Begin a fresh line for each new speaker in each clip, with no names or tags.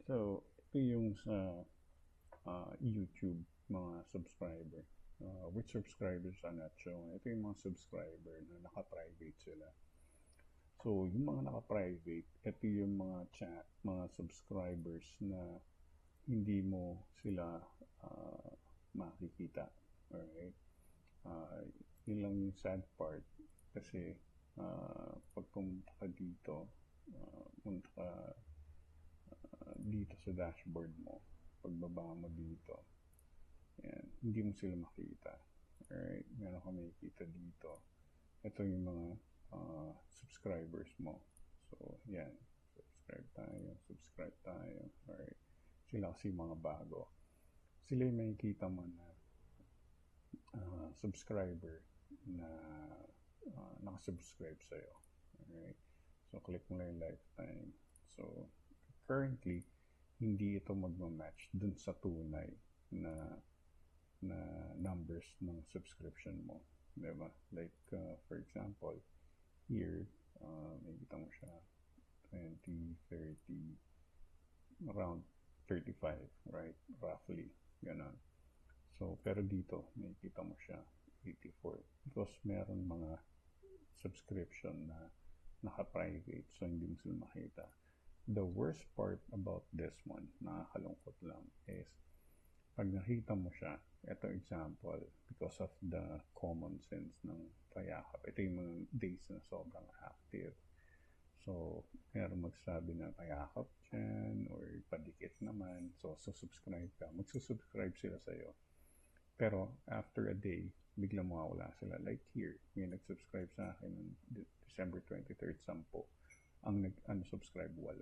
So, ito yung sa YouTube, mga subscriber. Which subscribers are not shown. Ito yung mga subscriber na naka-private sila. So, yung mga naka-private, ito yung mga chat, mga subscribers na hindi mo sila makikita. Alright? Uh, Yun lang yung sad part. Kasi, pag pumunta ka dito, punta ka dito sa dashboard mo, pagbaba mo dito, yan, hindi mo sila makita. Alright, meron ka makikita dito. Ito yung mga subscribers mo. So, yan, subscribe tayo. Alright, sila kasi mga bago. Sila yung makikita mo na subscriber na nakasubscribe sa'yo. Alright, so click mo lang yung lifetime. So, currently, hindi ito magmamatch dun sa tunay na numbers ng subscription mo. Diba? Like, for example, here, makikita mo siya, 20, 30, around 35, right? Roughly, gano'n. So, pero dito, makikita mo siya, 84. Because meron mga subscription na naka-private, so hindi mo sila makita. The worst part about this one, nakakalungkot lang, is pag nakita mo siya, ito example, because of the common sense ng payakap, ito yung mga days na sobrang active. So, meron magsabi na payakap dyan, or padikit naman, so subscribe ka, magsusubscribe sila sa'yo. Pero, after a day, bigla mawawala sila. Like here, may nag-subscribe sa akin ng December 23rd, 10. Ang nag-unsubscribe, 8.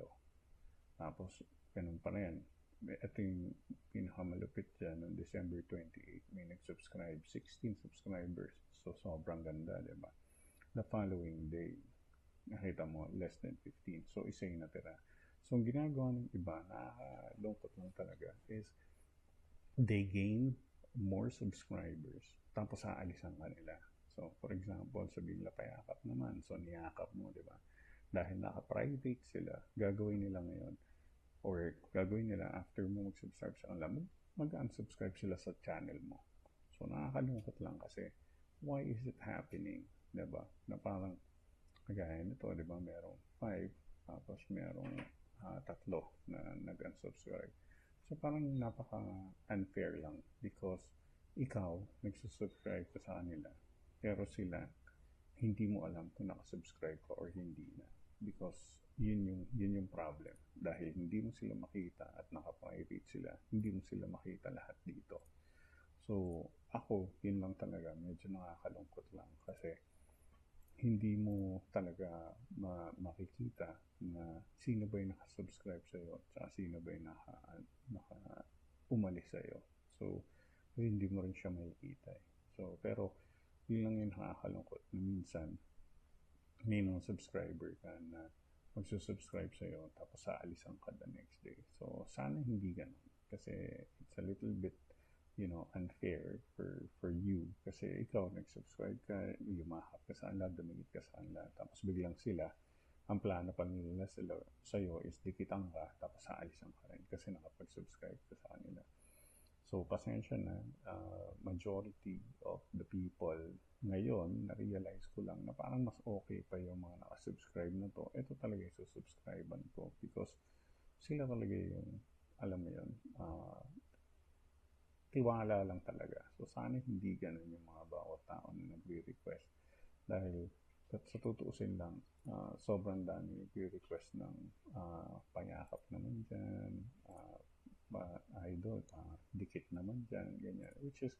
Tapos, ganun pa rin. Ito yung pinakamalupit dyan, noong December 28, may nag-subscribe, 16 subscribers. So, sobrang ganda, diba? The following day, nakita mo, less than 15. So, isa yung natira. So, ang ginagawa ng iba, nakakalungkot lang talaga, is they gain more subscribers, tapos aalisan ka nila. So, for example, sabihin nila payakap naman. So, niyakap mo, diba? Dahil naka-private sila, gagawin nila ngayon, or gagawin nila after mo mag-subscribe sa kanila, mag-unsubscribe sila sa channel mo. So, nakakalungkot lang kasi, why is it happening? Diba? Na parang, kagaya nito, diba? Merong 5, tapos merong 3 na nag-unsubscribe. So, parang napaka-unfair lang because ikaw, nagsusubscribe ka sa kanila, pero sila, hindi mo alam kung nakasubscribe ka or hindi na. Because yun yung problem. Dahil hindi mo sila makita at naka-private sila, hindi mo sila makita lahat dito. So, ako, yun lang talaga, medyo nakakalungkot lang kasi hindi mo talaga makikita na sino ba yung nakasubscribe sa'yo at sino ba yung umalis sa'yo. So, hindi mo rin siya makikita. So, pero yun lang yung nakakalungkot na minsan may mga subscriber ka na magsusubscribe sa'yo tapos aalisan ka the next day. So, sana hindi ganun kasi it's a little bit unfair for you kasi ikaw nag-subscribe ka, yumakap ka sa kanila, dumikit ka sa kanila, tapos biglang sila, ang plano pa nila sa'yo is dikitan ka, tapos aalisan ka rin kasi nakapag-subscribe ka sa kanila. So, pasensya na, majority of the people ngayon, na-realize ko lang na parang mas okay pa yung mga nakasubscribe na to. Ito talaga yung susubscribean ko because sila talaga yung, alam mo yun, tiwala lang talaga. So, sana hindi ganun yung mga bawat tao na nagre-request. Dahil, sa tutuusin lang, sobrang dami nagre-request ng payakap naman dyan, idol, dikit naman dyan, ganyan. Which is,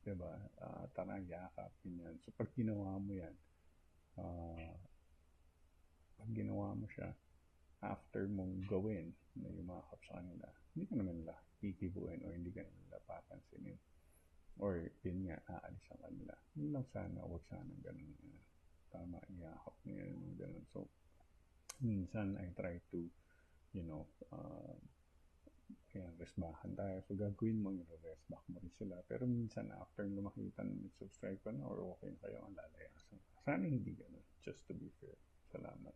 diba, tara, yakap, ganyan. So, pag ginawa mo yan, pag ginawa mo siya, after mong gawin na yumakap sa kanila, hindi ka naman nila kikibuin o hindi ka naman nila papansinin. Or, yun nga, aalisan ka nila. Yun lang sana, huwag sana ganun. Tama, iyakap niya yung ganun. So, minsan, I try to, resbahan tayo. So, gagawin mo yung resback mo rin sila. Pero minsan, after lumakita na subscribe ka na or okay na kayo, ang lalayasan. Sana hindi ganun, just to be fair. Salamat.